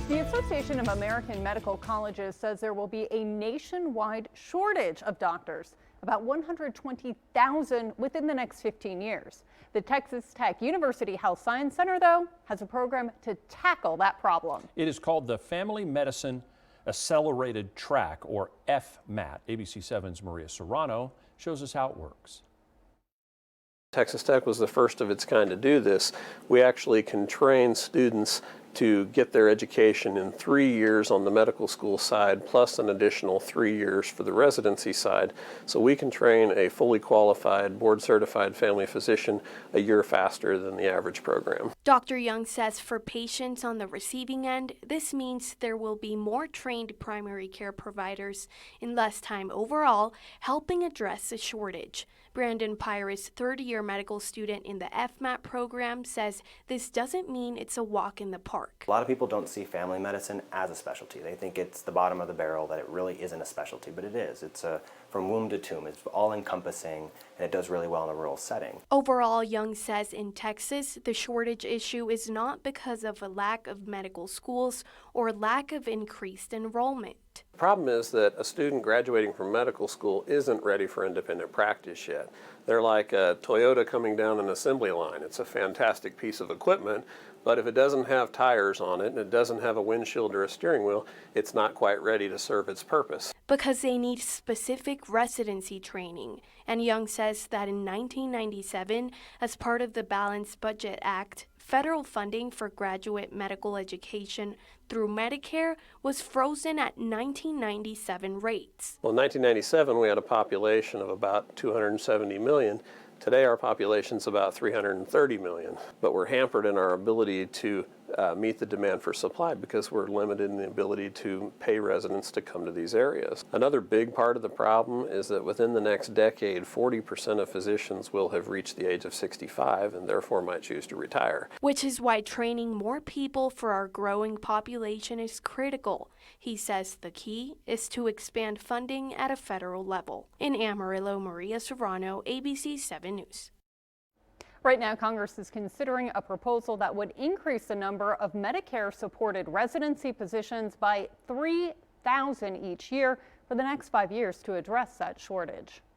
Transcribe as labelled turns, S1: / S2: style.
S1: The Association of American Medical Colleges says there will be a nationwide shortage of doctors, about 120,000 within the next 15 years. The Texas Tech University Health Science Center, though, has a program to tackle that problem.
S2: It is called the Family Medicine Accelerated Track, or FMAT. ABC7's Maria Serrano shows us how it works.
S3: Texas Tech was the first of its kind to do this. We actually can train students to get their education in 3 years on the medical school side, plus an additional 3 years for the residency side. So we can train a fully qualified, board-certified family physician a year faster than the average program.
S4: Dr. Young says for patients on the receiving end, this means there will be more trained primary care providers in less time overall, helping address the shortage. Brandon Pyrus, third-year medical student in the FMAT program, says this doesn't mean it's a walk in the park.
S5: A lot of people don't see family medicine as a specialty. They think it's the bottom of the barrel, that it really isn't a specialty, but it is. It's from womb to tomb. It's all-encompassing, and it does really well in a rural setting.
S4: Overall, Young says in Texas, the shortage issue is not because of a lack of medical schools or lack of increased enrollment.
S3: The problem is that a student graduating from medical school isn't ready for independent practice yet. They're like a Toyota coming down an assembly line. It's a fantastic piece of equipment, but if it doesn't have tires on it and it doesn't have a windshield or a steering wheel, it's not quite ready to serve its purpose.
S4: Because they need specific residency training. And Young says that in 1997, as part of the Balanced Budget Act, federal funding for graduate medical education through Medicare was frozen at 1997 rates.
S3: Well, in 1997, we had a population of about 270 million. Today, our population is about 330 million, but we're hampered in our ability to meet the demand for supply because we're limited in the ability to pay residents to come to these areas. Another big part of the problem is that within the next decade, 40% of physicians will have reached the age of 65 and therefore might choose to retire.
S4: Which is why training more people for our growing population is critical. He says the key is to expand funding at a federal level. In Amarillo, Maria Serrano, ABC7 News.
S1: Right now, Congress is considering a proposal that would increase the number of Medicare-supported residency positions by 3,000 each year for the next 5 years to address that shortage.